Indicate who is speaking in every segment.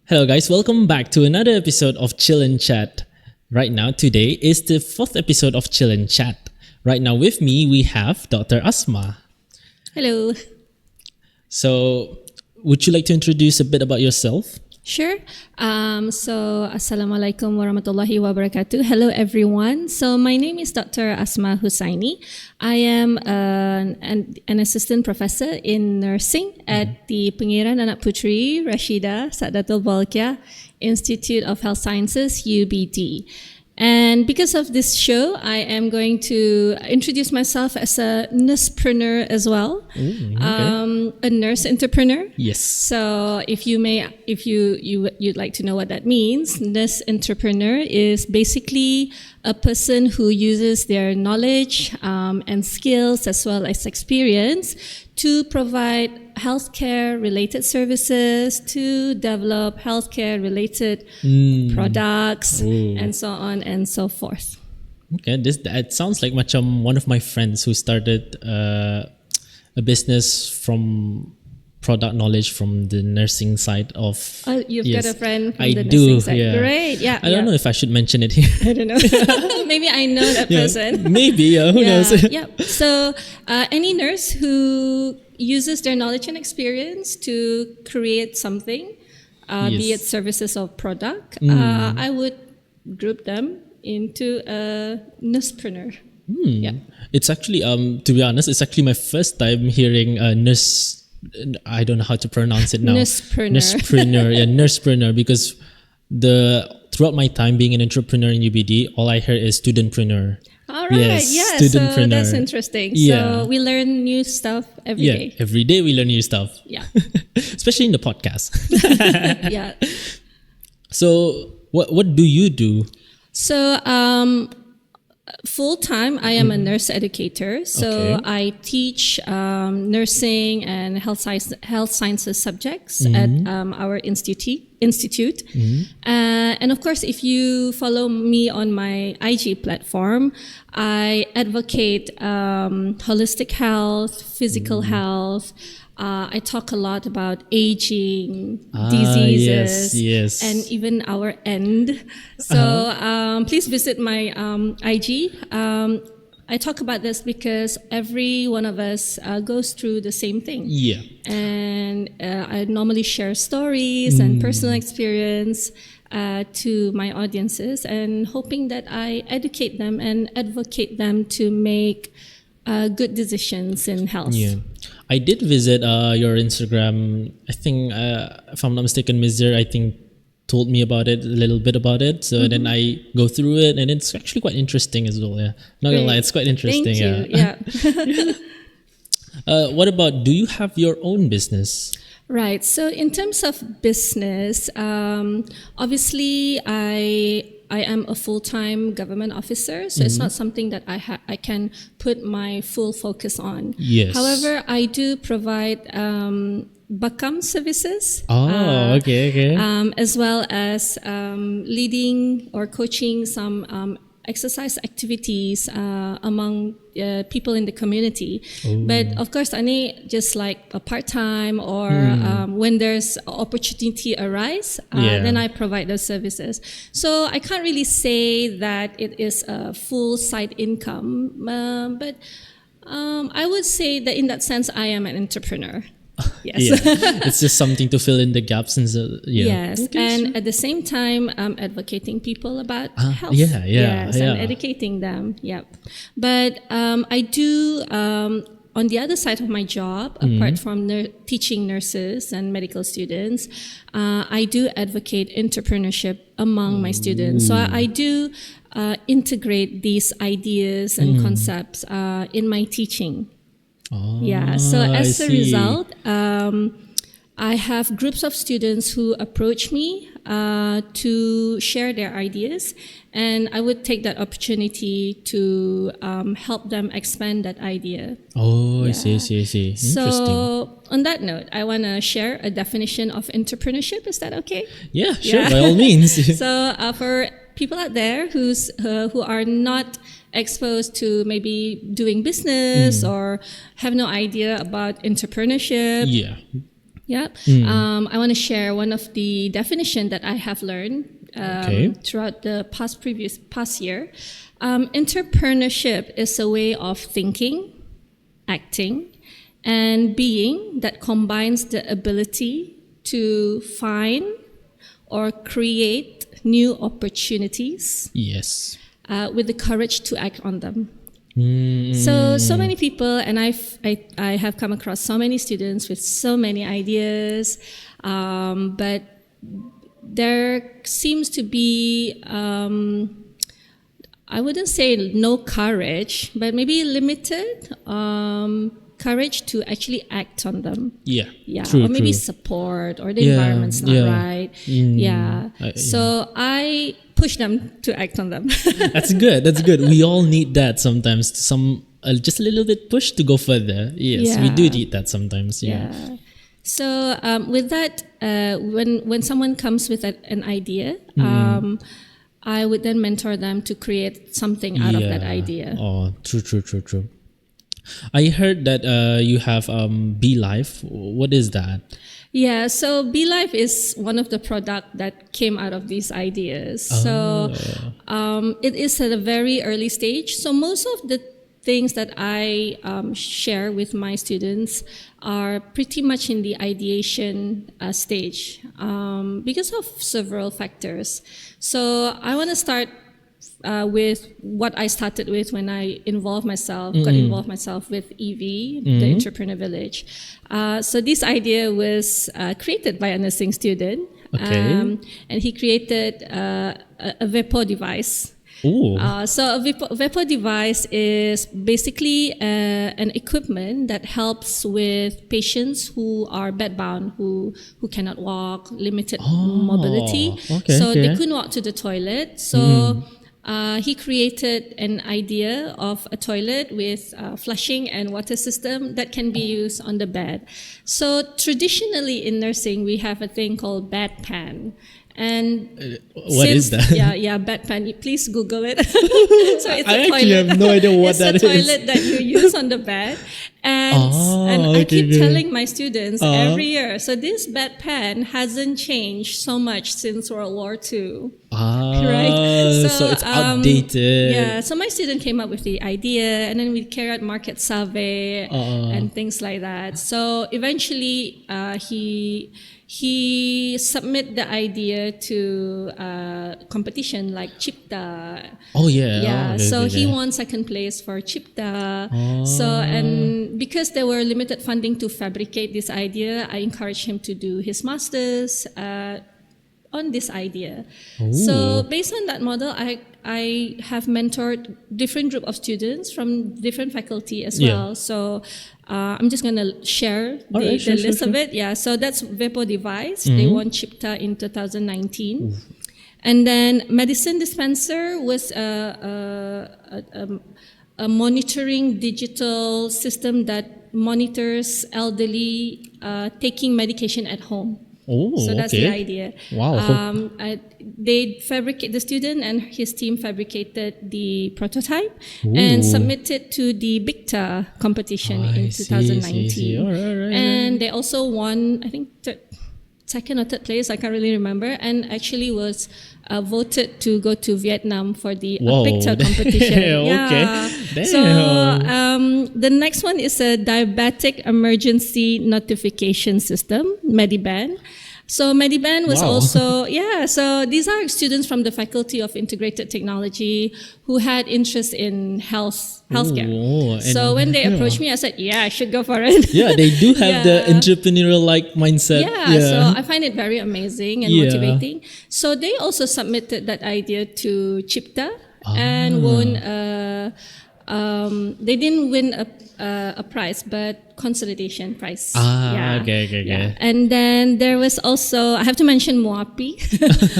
Speaker 1: Hello guys, welcome back to another episode of Chill and Chat. Right now, today is the fourth episode of Chill and Chat. Right now with me, we have Dr. Asmah.
Speaker 2: Hello.
Speaker 1: So, would you like to introduce a bit about yourself?
Speaker 2: Sure. Assalamualaikum warahmatullahi wabarakatuh. Hello everyone. So my name is Dr. Asmah Hussaini. I am an assistant professor in nursing at the Pengiran Anak Puteri Rashida Sadatul Balkia Institute of Health Sciences, UBD. And because of this show, I am going to introduce myself as a nursepreneur as well, a nurse entrepreneur.
Speaker 1: Yes.
Speaker 2: So if you'd like to know what that means, nurse entrepreneur is basically a person who uses their knowledge and skills as well as experience to provide healthcare related services, to develop healthcare related products, and so on and so forth.
Speaker 1: Okay, that sounds like one of my friends who started a business from product knowledge from the nursing side of.
Speaker 2: Oh, you've got a friend from the
Speaker 1: nursing
Speaker 2: nursing side.
Speaker 1: Yeah.
Speaker 2: Great, yeah.
Speaker 1: I don't know if I should mention it here.
Speaker 2: I don't know. Maybe I know that person.
Speaker 1: Maybe, who knows?
Speaker 2: Yeah. So any nurse who uses their knowledge and experience to create something, be it services or product, I would group them into a nursepreneur. Yeah.
Speaker 1: It's actually, to be honest, it's actually my first time hearing a nurse. I don't know how to pronounce it now. Nursepreneur, yeah, nursepreneur. Because throughout my time being an entrepreneur in UBD, all I heard is studentpreneur.
Speaker 2: All right,
Speaker 1: yes,
Speaker 2: so that's interesting. So we learn new stuff every day.
Speaker 1: Every day we learn new stuff.
Speaker 2: Yeah.
Speaker 1: Especially in the podcast.
Speaker 2: Yeah.
Speaker 1: So what do you do?
Speaker 2: So full-time, I am a nurse educator. So I teach nursing and health sciences subjects at our institute. And of course, if you follow me on my IG platform, I advocate holistic health, physical health. I talk a lot about aging, diseases, and even our end. So please visit my IG. I talk about this because every one of us goes through the same thing.
Speaker 1: Yeah.
Speaker 2: And I normally share stories and personal experience to my audiences, and hoping that I educate them and advocate them to make good decisions in health.
Speaker 1: Yeah. I did visit your Instagram. I think, if I'm not mistaken, Mizzer, I think, told me about it, a little bit about it. So then I go through it, and it's actually quite interesting as well. Yeah, not gonna lie, it's quite interesting.
Speaker 2: Thank you.
Speaker 1: Yeah. What about? Do you have your own business?
Speaker 2: Right. So in terms of business, obviously I am a full-time government officer, so it's not something that I can put my full focus on.
Speaker 1: Yes.
Speaker 2: However, I do provide Bakam services.
Speaker 1: Oh, okay.
Speaker 2: As well as leading or coaching some exercise activities among people in the community. But of course, I need just like a part-time or when there's opportunity arise, then I provide those services. So I can't really say that it is a full side income, but I would say that in that sense, I am an entrepreneur. Yes.
Speaker 1: It's just something to fill in the gaps.
Speaker 2: Yes, and at the same time, advocating people about health. And educating them. Yep. But I do, on the other side of my job, apart from teaching nurses and medical students, I do advocate entrepreneurship among my students. So I do integrate these ideas and concepts in my teaching. So as a result, I have groups of students who approach me to share their ideas, and I would take that opportunity to help them expand that idea.
Speaker 1: I see. Interesting.
Speaker 2: So on that note, I want to share a definition of entrepreneurship. Is that okay?
Speaker 1: Yeah, sure, by all means.
Speaker 2: So for people out there who are not exposed to maybe doing business or have no idea about entrepreneurship. Yeah. I want to share one of the definition that I have learned throughout the past year. Entrepreneurship is a way of thinking, acting, and being that combines the ability to find or create new opportunities.
Speaker 1: Yes.
Speaker 2: With the courage to act on them. So many people, and I have come across so many students with so many ideas, but there seems to be, I wouldn't say no courage, but maybe limited courage to actually act on them.
Speaker 1: Yeah.
Speaker 2: True, or maybe support, or the environment's not right. So I push them to act on them.
Speaker 1: That's good. We all need that sometimes. Just a little bit push to go further. Yes, we do need that sometimes. Yeah.
Speaker 2: So with that, when someone comes with an idea, I would then mentor them to create something out of that idea.
Speaker 1: Oh, true. I heard that you have Be Life. What is that?
Speaker 2: Yeah, so Be Life is one of the product that came out of these ideas. So it is at a very early stage. So most of the things that I share with my students are pretty much in the ideation stage because of several factors. So I want to start with what I started with when I got involved myself with EV, the Entrepreneur Village. So this idea was created by a nursing student, and he created a Vepo device. So a Vepo device is basically an equipment that helps with patients who are bedbound, who cannot walk, limited mobility. They couldn't walk to the toilet. So he created an idea of a toilet with flushing and water system that can be used on the bed. So traditionally in nursing, we have a thing called bedpan. And
Speaker 1: what is that?
Speaker 2: Yeah, bedpan. Please Google it. So it's a toilet.
Speaker 1: Actually have no idea what that is.
Speaker 2: It's a toilet that you use on the bed. And I keep telling my students every year, so this bedpan hasn't changed so much since World War II. Right?
Speaker 1: So it's outdated.
Speaker 2: Yeah, so my student came up with the idea, and then we carried out market survey and things like that. So eventually he submit the idea to competition like Chipta. He won second place for Chipta. So, and because there were limited funding to fabricate this idea, I encouraged him to do his master's on this idea. So based on that model, I have mentored different group of students from different faculty as well. So I'm just going to share the list of it. Yeah, so that's Vepo device. They won Chipta in 2019. And then medicine dispenser was a monitoring digital system that monitors elderly taking medication at home. So that's the idea.
Speaker 1: Wow.
Speaker 2: The student and his team fabricated the prototype and submitted to the BICTA competition in 2019.
Speaker 1: Right.
Speaker 2: And they also won, I think, second or third place, I can't really remember, and actually was voted to go to Vietnam for the BICTA competition. So the next one is a diabetic emergency notification system, Mediban. So Mediban was also, so these are students from the Faculty of Integrated Technology who had interest in healthcare. So when they approached me, I said, I should go for it.
Speaker 1: Yeah, they do have the entrepreneurial-like mindset.
Speaker 2: So I find it very amazing and motivating. So they also submitted that idea to Chipta and won they didn't win a prize, but consolidation prize.
Speaker 1: Okay.
Speaker 2: And then there was also, I have to mention Moapi.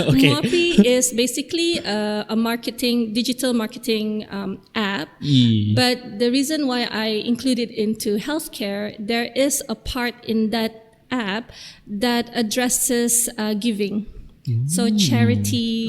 Speaker 2: Moapi is basically a digital marketing app. But the reason why I included into healthcare, there is a part in that app that addresses giving. So charity.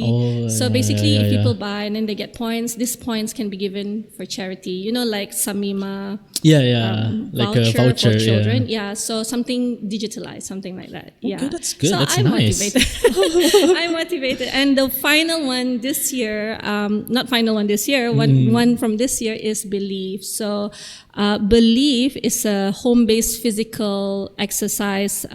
Speaker 2: So basically, if people buy and then they get points, these points can be given for charity. You know, like Samima.
Speaker 1: Like a voucher
Speaker 2: for children. So something digitalized, something like that.
Speaker 1: Okay, that's good.
Speaker 2: So
Speaker 1: that's
Speaker 2: I'm
Speaker 1: nice.
Speaker 2: motivated. I'm motivated. And the final one this year, not final one this year, one from this year is Believe. So Believe is a home-based physical exercise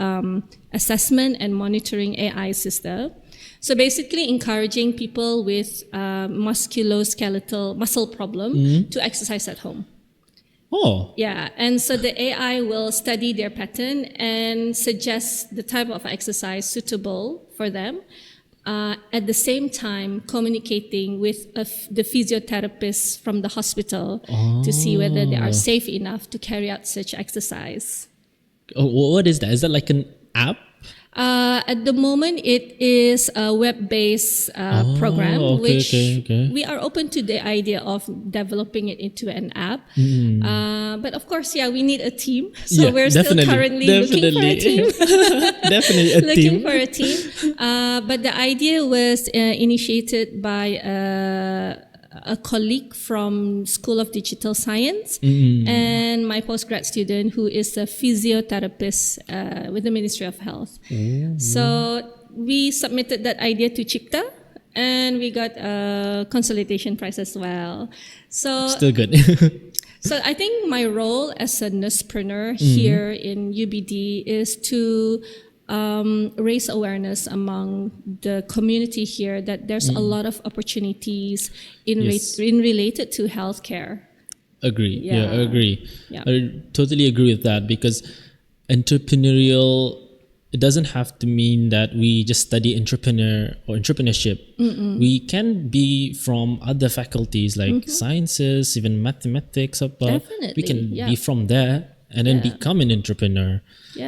Speaker 2: assessment and monitoring AI system. So basically encouraging people with musculoskeletal muscle problem to exercise at home. Yeah, and so the AI will study their pattern and suggest the type of exercise suitable for them. At the same time, communicating with the physiotherapists from the hospital to see whether they are safe enough to carry out such exercise.
Speaker 1: What is that? Is that like an app?
Speaker 2: At the moment, it is a web-based program, which we are open to the idea of developing it into an app. But of course, we need a team. So we're still currently looking for a team.
Speaker 1: Definitely a
Speaker 2: looking for a team. But the idea was initiated by a colleague from School of Digital Science and my postgrad student who is a physiotherapist with the Ministry of Health. So we submitted that idea to Chipta and we got a consolidation prize as well. So
Speaker 1: still good.
Speaker 2: So I think my role as a nursepreneur here in UBD is to raise awareness among the community here that there's a lot of opportunities in related to healthcare.
Speaker 1: Agree. Agree. I totally agree with that because entrepreneurial, it doesn't have to mean that we just study entrepreneurship. We can be from other faculties like sciences, even mathematics.
Speaker 2: Definitely.
Speaker 1: We can be from there and then become an entrepreneur.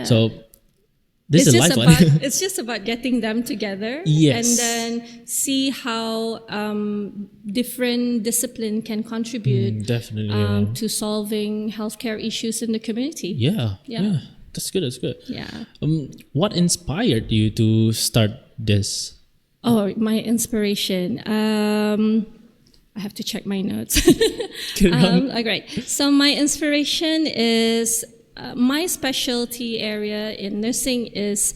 Speaker 1: So this is lifeline.
Speaker 2: It's just about getting them together and then see how different discipline can contribute to solving healthcare issues in the community.
Speaker 1: Yeah. That's good.
Speaker 2: Yeah.
Speaker 1: What inspired you to start this?
Speaker 2: Oh, my inspiration. I have to check my notes. Great. So my inspiration is my specialty area in nursing is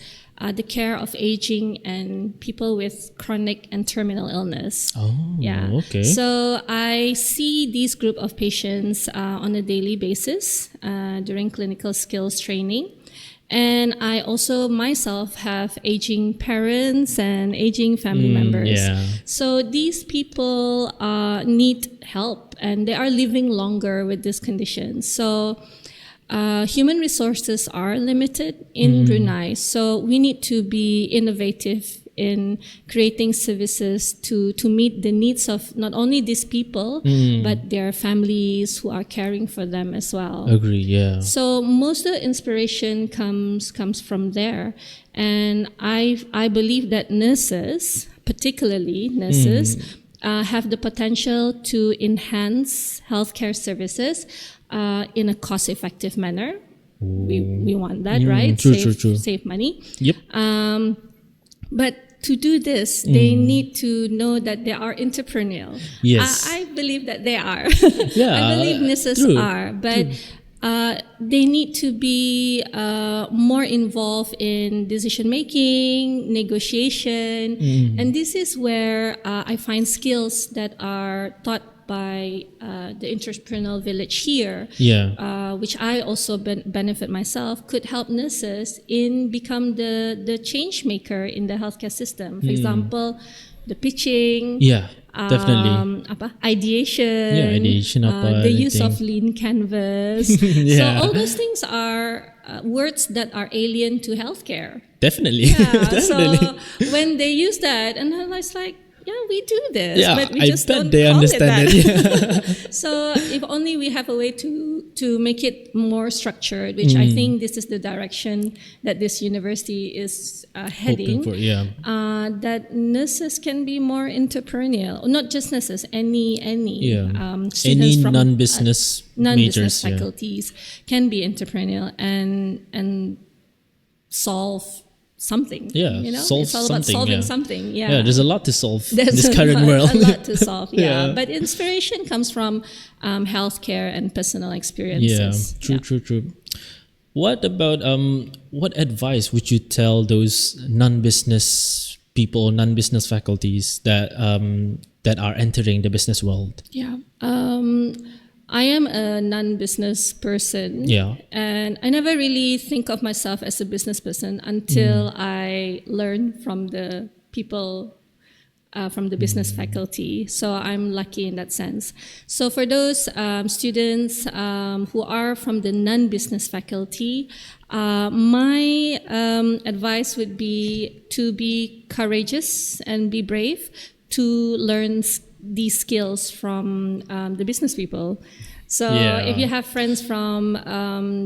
Speaker 2: the care of aging and people with chronic and terminal illness.
Speaker 1: Okay.
Speaker 2: So I see these group of patients on a daily basis during clinical skills training. And I also myself have aging parents and aging family members. So these people need help and they are living longer with this condition. So human resources are limited in Brunei, so we need to be innovative in creating services to meet the needs of not only these people, but their families who are caring for them as well.
Speaker 1: Agree,
Speaker 2: So most of the inspiration comes from there. And I believe that nurses, particularly nurses, have the potential to enhance healthcare services in a cost-effective manner. We want that, right?
Speaker 1: True.
Speaker 2: Save money.
Speaker 1: Yep.
Speaker 2: But to do this, they need to know that they are entrepreneurial.
Speaker 1: Yes.
Speaker 2: I believe that they are. I believe nurses are. But they need to be more involved in decision-making, negotiation. And this is where I find skills that are taught by the entrepreneurial village here, which I also benefit myself, could help nurses in become the change maker in the healthcare system. For example, the pitching,
Speaker 1: definitely.
Speaker 2: Ideation, the use of lean canvas. So all those things are words that are alien to healthcare.
Speaker 1: Definitely.
Speaker 2: So when they use that, and I was like, we do this, but we just don't
Speaker 1: they
Speaker 2: call
Speaker 1: understand
Speaker 2: it
Speaker 1: that.
Speaker 2: So if only we have a way to make it more structured, which I think this is the direction that this university is heading. That nurses can be more entrepreneurial, not just nurses, any students from
Speaker 1: non-business majors,
Speaker 2: faculties can be entrepreneurial and solve something.
Speaker 1: Yeah, solve
Speaker 2: it's all
Speaker 1: something,
Speaker 2: about solving
Speaker 1: yeah.
Speaker 2: something.
Speaker 1: Yeah, there's a lot to solve in
Speaker 2: There's
Speaker 1: this current world.
Speaker 2: a lot to solve. Yeah.
Speaker 1: Yeah.
Speaker 2: But inspiration comes from healthcare and personal experiences.
Speaker 1: Yeah, true. What about what advice would you tell those non-business people, non-business faculties that that are entering the business world?
Speaker 2: Yeah. I am a non-business person.
Speaker 1: Yeah.
Speaker 2: And I never really think of myself as a business person until I learn from the people from the business faculty. So I'm lucky in that sense. So for those students who are from the non-business faculty, my advice would be to be courageous and be brave to learn these skills from the business people. So if you have friends from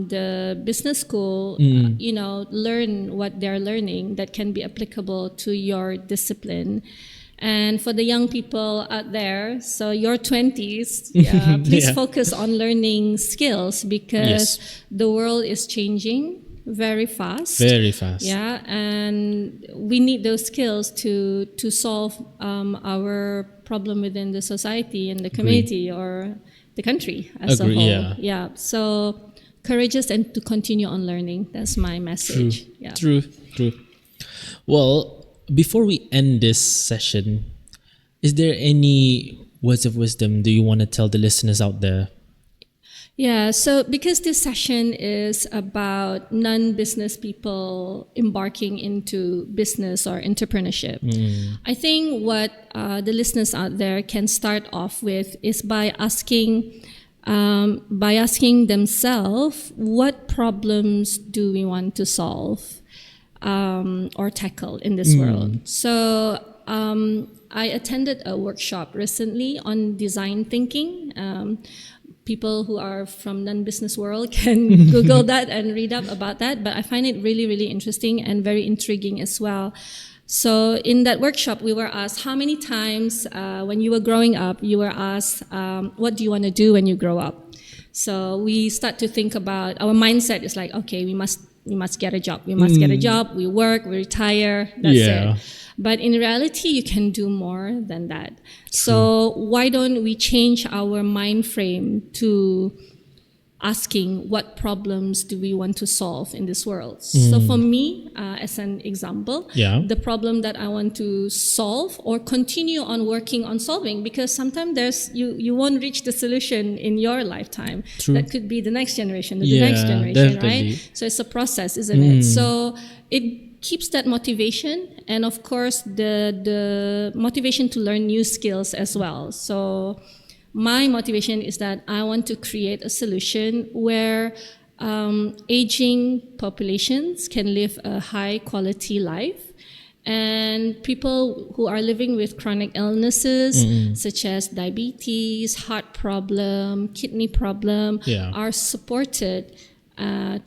Speaker 2: the business school, learn what they're learning that can be applicable to your discipline. And for the young people out there, so your 20s, please focus on learning skills because the world is changing very fast.
Speaker 1: Very fast.
Speaker 2: Yeah, and we need those skills to solve our problem within the society and the community or the country as a whole. Yeah. So courageous and to continue on learning. That's my message.
Speaker 1: True. Well, before we end this session, is there any words of wisdom do you want to tell the listeners out there?
Speaker 2: Yeah, so because this session is about non-business people embarking into business or entrepreneurship, I think what the listeners out there can start off with is by asking themselves, what problems do we want to solve or tackle in this world? So I attended a workshop recently on design thinking. People who are from non-business world can Google that and read up about that. But I find it really, really interesting and very intriguing as well. So in that workshop, we were asked how many times when you were growing up, you were asked, what do you want to do when you grow up? So we start to think about, our mindset is like, okay, we must get a job. We must get a job. We work, we retire. That's it. But in reality, you can do more than that. So why don't we change our mind frame to asking what problems do we want to solve in this world? So for me, as an example, the problem that I want to solve or continue on working on solving, because sometimes you won't reach the solution in your lifetime. That could be the next generation, the next generation, right? So it's a process, isn't it? So it keeps that motivation, and of course the motivation to learn new skills as well. So my motivation is that I want to create a solution where aging populations can live a high quality life, and people who are living with chronic illnesses such as diabetes, heart problem, kidney problem are supported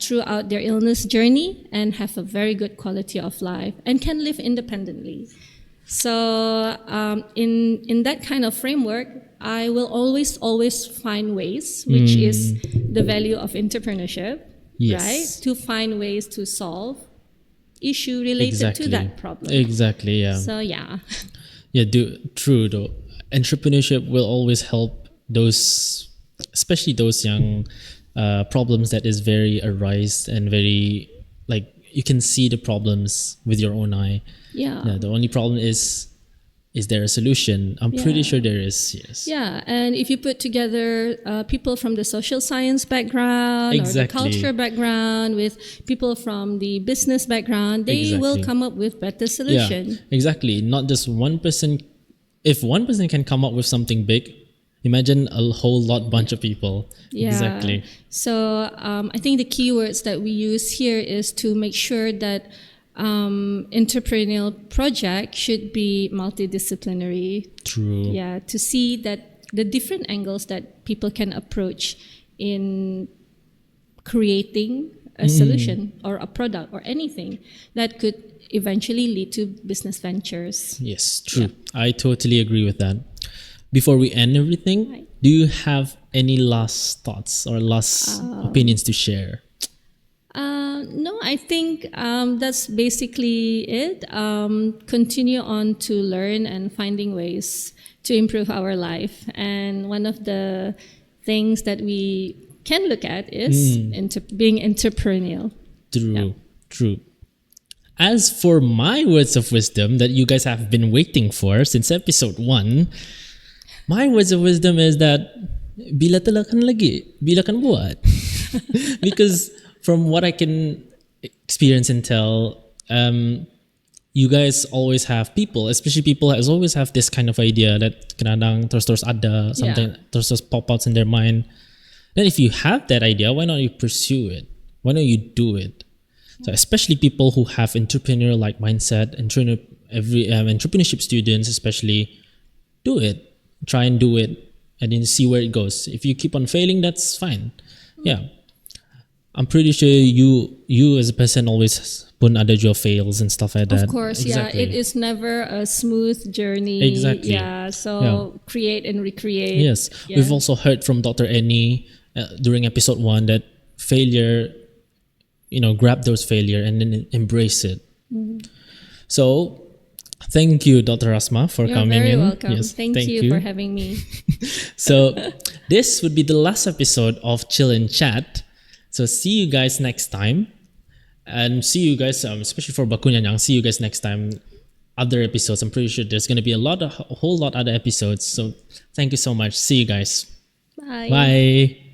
Speaker 2: throughout their illness journey and have a very good quality of life and can live independently. So in that kind of framework, I will always find ways, which is the value of entrepreneurship, right? To find ways to solve issue related to that problem.
Speaker 1: Exactly, yeah.
Speaker 2: So yeah.
Speaker 1: True though. Entrepreneurship will always help those, especially those young problems that is very arise and very, like, you can see the problems with your own eye. The only problem is there a solution? I'm pretty sure there is, yes.
Speaker 2: Yeah, and if you put together people from the social science background or the culture background with people from the business background, they will come up with better solution.
Speaker 1: Yeah, exactly. Not just one person. If one person can come up with something big, imagine a whole bunch of people. Exactly.
Speaker 2: So I think the keywords that we use here is to make sure that entrepreneurial project should be multidisciplinary.
Speaker 1: True.
Speaker 2: Yeah, to see that the different angles that people can approach in creating a solution or a product or anything that could eventually lead to business ventures.
Speaker 1: Yes, true. I totally agree with that. Before we end everything, do you have any last thoughts or last opinions to share?
Speaker 2: No, I think that's basically it. Continue on to learn and finding ways to improve our life. And one of the things that we can look at is being entrepreneurial.
Speaker 1: True. As for my words of wisdom that you guys have been waiting for since episode 1, my words of wisdom is that bila talakan lagi, bila kan buat. Because from what I can experience and tell, you guys always have people, especially people always have this kind of idea that kadang terus ada something terus pop out in their mind. Then if you have that idea, why not you pursue it? Why not you do it? So especially people who have entrepreneur-like mindset, entrepreneurship students especially, do it. Try and do it and then see where it goes. If you keep on failing, that's fine. Yeah. I'm pretty sure you as a person always pun ada your fails and stuff like that.
Speaker 2: Of course, exactly. It is never a smooth journey.
Speaker 1: Exactly.
Speaker 2: Yeah, so create and recreate.
Speaker 1: Yes. Yeah. We've also heard from Dr. Annie during episode 1 that failure, grab those failure and then embrace it. So thank you, Dr. Asmah, for coming in.
Speaker 2: You're very welcome. Yes, thank you for having me.
Speaker 1: So this would be the last episode of Chill and Chat. So see you guys next time. And see you guys, especially for Bakunyanyang, see you guys next time. Other episodes, I'm pretty sure there's going to be a whole lot other episodes. So thank you so much. See you guys.
Speaker 2: Bye.
Speaker 1: Bye.